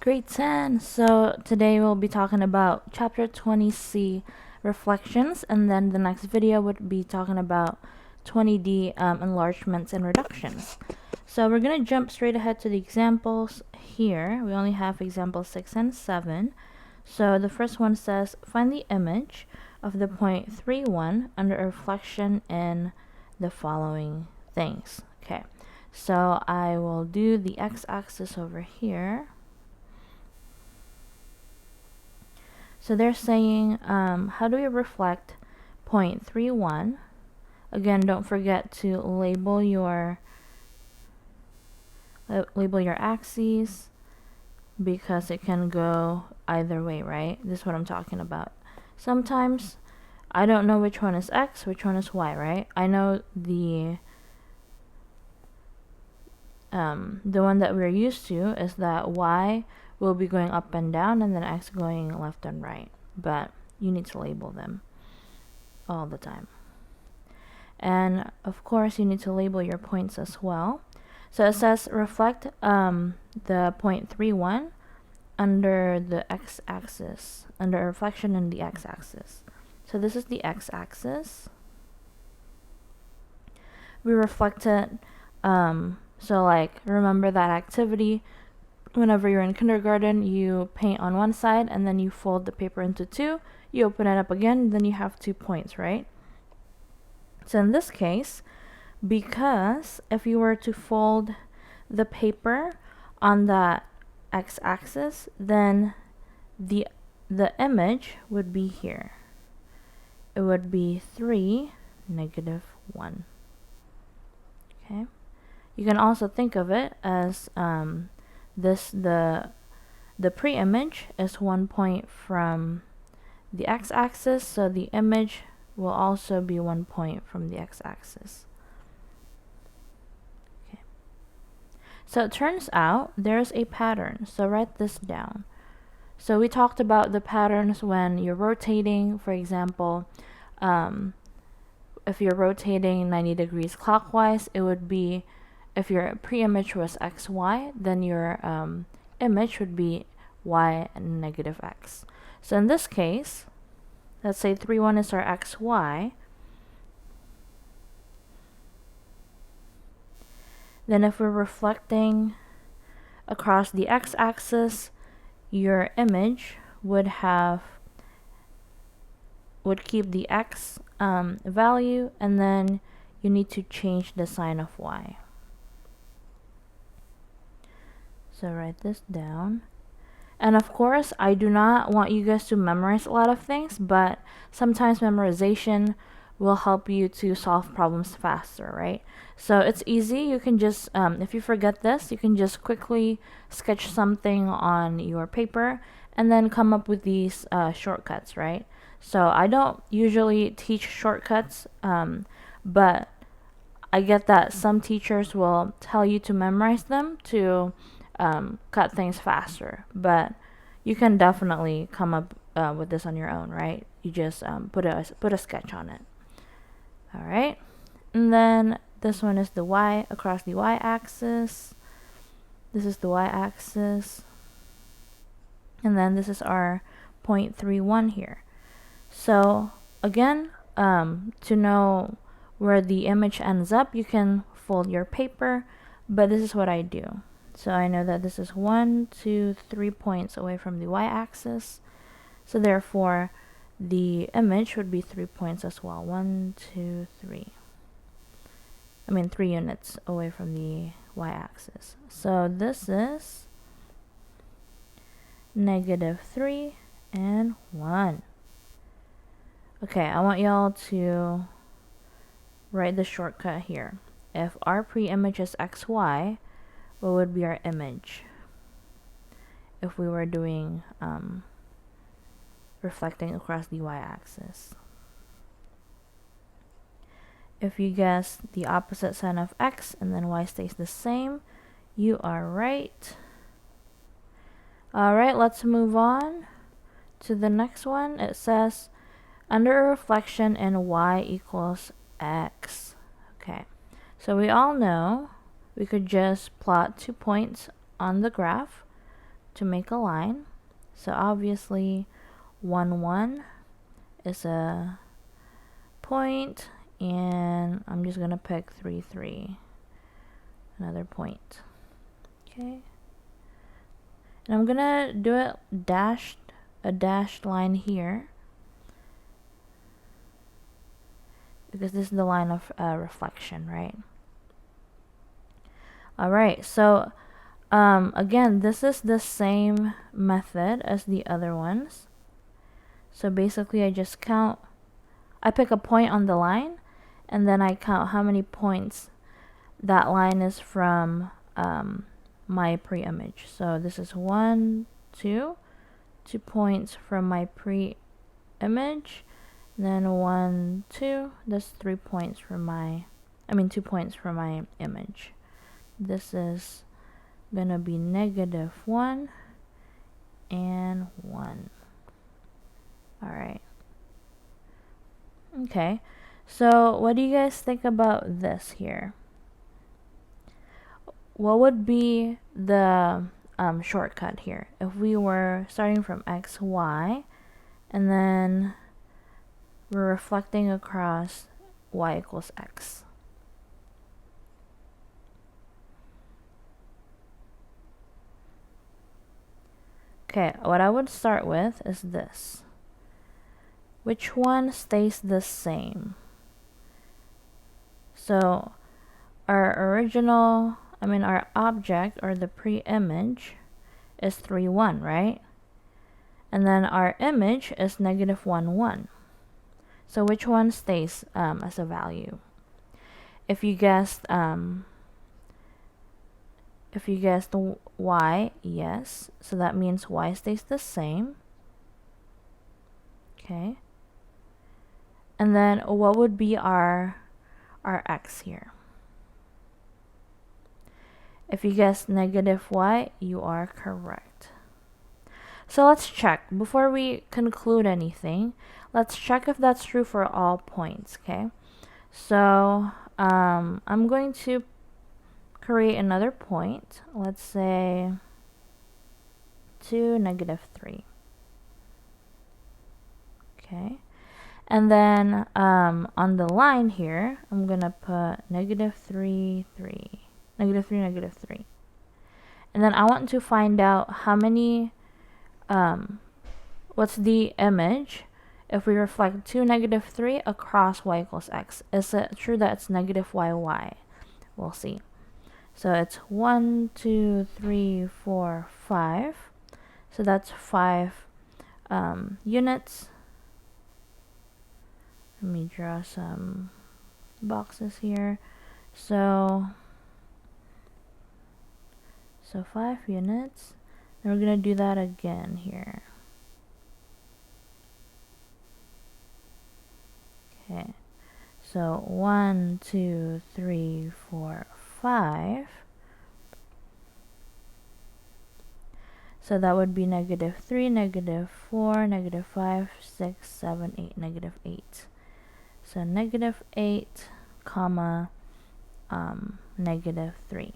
Grade 10. So today we'll be talking about chapter 20C reflections, and then the next video would be talking about 20D enlargements and reductions. So we're going to jump straight ahead to the examples here. We only have examples 6 and 7. So the first one says, find the image of the point 3,1 under a reflection in the following things. Okay, so I will do the x-axis over here. So they're saying, how do we reflect 0.31? Again, don't forget to label your axes, because it can go either way, right? This is what I'm talking about. Sometimes I don't know which one is x, which one is y, right? I know the one that we're used to is that y will be going up and down and then x going left and right, but you need to label them all the time. And of course you need to label your points as well. So it says reflect the 0.31 under the x-axis, under a reflection in the x-axis. So this is the x-axis. We reflected, so like remember that activity. Whenever you're in kindergarten, you paint on one side and then you fold the paper into two, you open it up again, then you have 2 points, right? So in this case, because if you were to fold the paper on that x-axis, then the image would be here. It would be 3, -1. Okay. You can also think of it as the pre-image is 1 point from the x-axis, so the image will also be 1 point from the x-axis. Okay. So it turns out there's a pattern, so write this down. So we talked about the patterns when you're rotating. For example, if you're rotating 90 degrees clockwise, it would be, if your pre-image was xy, then your image would be y and -x. So in this case, let's say 3,1 is our xy. Then if we're reflecting across the x-axis, your image would keep the x value, and then you need to change the sign of y. So write this down. And of course, I do not want you guys to memorize a lot of things, but sometimes memorization will help you to solve problems faster, right? So it's easy. You can just, if you forget this, you can just quickly sketch something on your paper and then come up with these shortcuts, right? So I don't usually teach shortcuts, but I get that some teachers will tell you to memorize them to cut things faster, but you can definitely come up with this on your own, right? You just put a sketch on it. All right, and then this one is the y across the y-axis. This is the y-axis, and then this is our 0.31 here. So again, to know where the image ends up, you can fold your paper, but this is what I do. So I know that this is 1, 2, 3 points away from the y-axis. So therefore, the image would be 3 points as well. 1, 2, 3. 3 units away from the y-axis. So this is -3 and 1. Okay, I want y'all to write the shortcut here. If our pre-image is xy, what would be our image if we were doing reflecting across the y-axis? If you guess the opposite sign of x and then y stays the same, you are right. Alright, let's move on to the next one. It says under a reflection in y equals x. Okay, so we all know we could just plot 2 points on the graph, to make a line. So obviously 1, 1 is a point, and I'm just gonna pick 3, 3, another point. Okay, and I'm gonna do a dashed line here, because this is the line of reflection, right? Alright, so again, this is the same method as the other ones. So basically I just count, I pick a point on the line, and then I count how many points that line is from my pre-image. So this is 1, 2 points from my pre-image, then 1, 2, that's 3 points from my, 2 points from my image. This is gonna be -1 and 1. Alright. Okay, so what do you guys think about this here? What would be the shortcut here if we were starting from x, y, and then we're reflecting across y equals x? Okay, what I would start with is this. Which one stays the same? So our original, our object, or the pre-image, is 3, 1, right? And then our image is -1, 1. So which one stays as a value? If you guessed y, yes, so that means y stays the same. Okay. And then what would be our x here? If you guessed -y, you are correct. So let's check. Before we conclude anything, let's check if that's true for all points, okay? So I'm going to create another point. Let's say 2, -3. Okay. And then on the line here, I'm gonna put -3, 3, -3, -3. And then I want to find out how many, what's the image if we reflect 2, -3 across y equals x. Is it true that it's -y? We'll see. So it's 1, 2, 3, 4, 5. So that's 5 units. Let me draw some boxes here. So 5 units. And we're gonna do that again here. Okay. So 1, 2, 3, 4, 5. So that would be -3, -4, -5, 6, 7, 8, -8. So -8, comma, -3.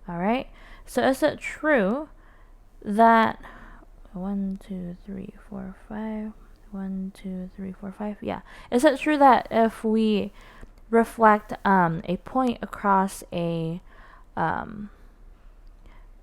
Alright, so is it true that 1, 2, 3, 4, 5, 1, 2, 3, 4, 5, yeah. Is it true that if we reflect a point across a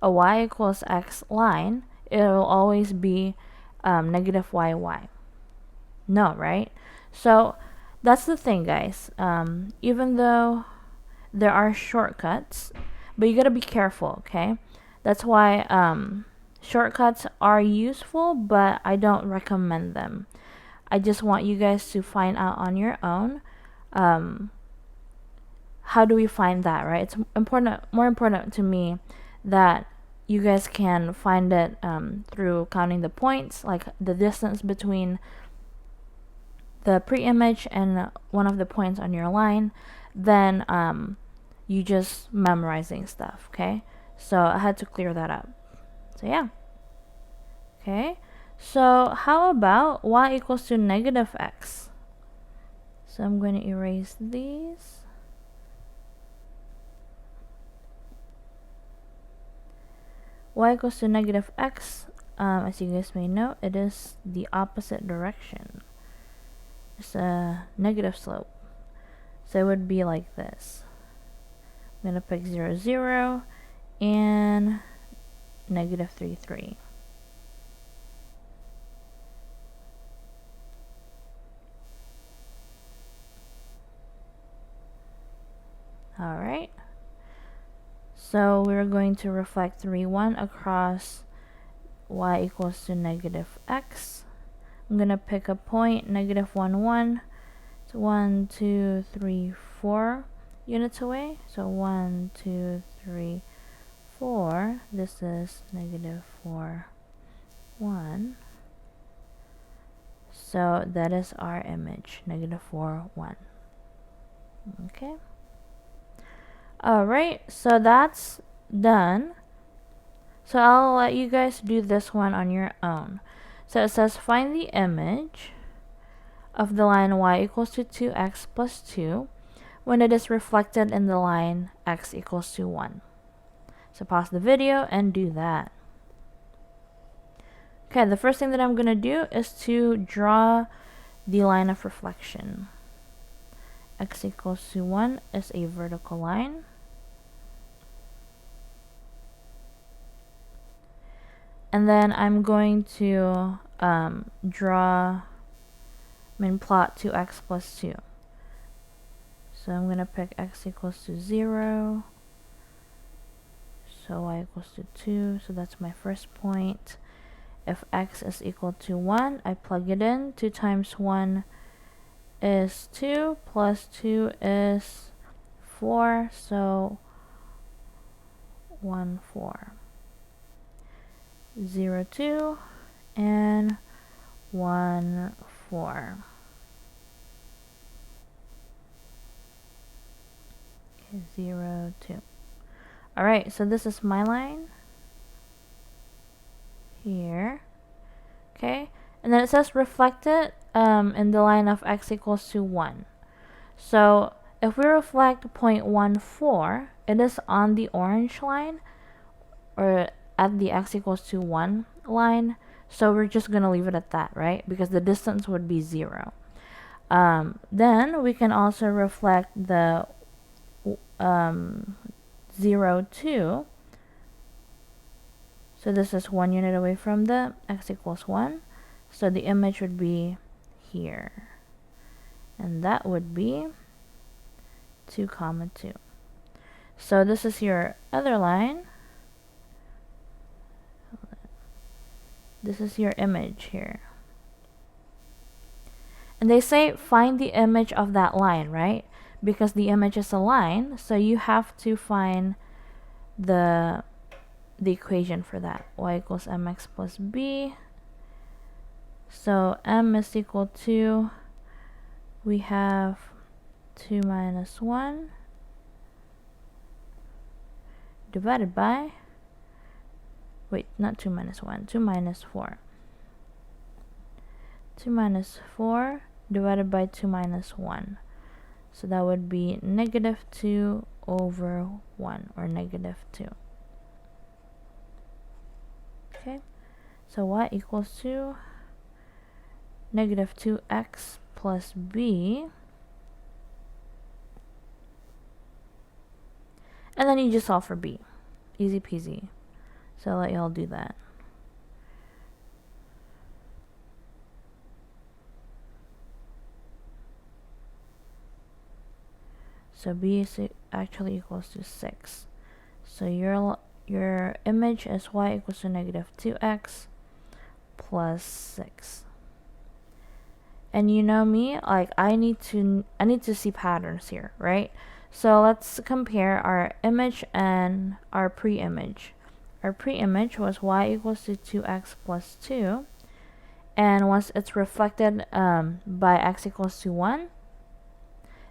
y equals x line, it will always be -y? No, right? So that's the thing, guys. Even though there are shortcuts, but you gotta be careful, okay? That's why shortcuts are useful, but I don't recommend them. I just want you guys to find out on your own. How do we find that, right? It's more important to me that you guys can find it through counting the points, like the distance between the pre-image and one of the points on your line, than you just memorizing stuff, okay? So I had to clear that up. So yeah. Okay, so how about y equals to -x? So I'm going to erase these. y equals to negative x, as you guys may know, it is the opposite direction. It's a negative slope. So it would be like this. I'm going to pick 0, 0, and negative 3, 3. Alright. So we're going to reflect 3, 1 across y equals to negative x. I'm going to pick a point, negative 1, 1. So 1, 2, 3, 4 units away. So 1, 2, 3, 4. This is negative 4, 1. So that is our image, negative 4, 1. Okay. Alright, so that's done. So I'll let you guys do this one on your own. So it says find the image of the line y equals to 2x plus 2 when it is reflected in the line x equals to 1. So pause the video and do that. Okay, the first thing that I'm going to do is to draw the line of reflection. X equals to 1 is a vertical line. And then I'm going to plot 2x plus 2. So I'm going to pick x equals to 0. So y equals to 2. So that's my first point. If x is equal to 1, I plug it in. 2 times 1 is 2, plus 2 is 4. So 1, 4. 0, 2, and 1, 4. Okay, 0, 2. Alright, so this is my line here. Okay, and then it says reflected in the line of x equals to 1. So if we reflect 0.14, it is on the orange line, or at the x equals to 1 line. So we're just going to leave it at that, right? Because the distance would be 0. Then we can also reflect the 0, 2. So this is 1 unit away from the x equals 1. So the image would be here. And that would be 2, 2. So this is your other line. This is your image here. And they say find the image of that line, right? Because the image is a line, so you have to find the equation for that. Y equals mx plus b. So m is equal to, we have 2 minus 1 divided by, wait, not 2 minus 1, 2 minus 4. 2 minus 4 divided by 2 minus 1. So that would be negative 2 over 1, or negative 2. Okay, so y equals to negative 2x plus b. And then you just solve for b. Easy peasy. So I'll let y'all do that. So b is actually equals to 6. So your image is y equals to negative 2x plus 6. And you know me, like I need to see patterns here, right? So let's compare our image and our pre-image. Our pre-image was y equals to 2x plus 2. And once it's reflected by x equals to 1,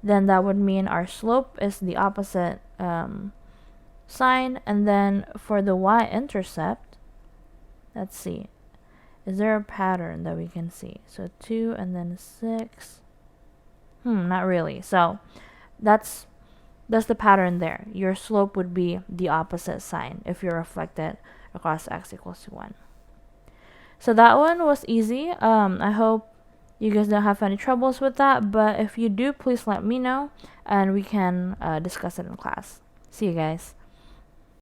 then that would mean our slope is the opposite sign. And then for the y-intercept, let's see, is there a pattern that we can see? So 2 and then 6. Not really. So that's the pattern there. Your slope would be the opposite sign if you reflected across x equals to 1. So that one was easy. I hope you guys don't have any troubles with that, but if you do, please let me know and we can discuss it in class. See you guys.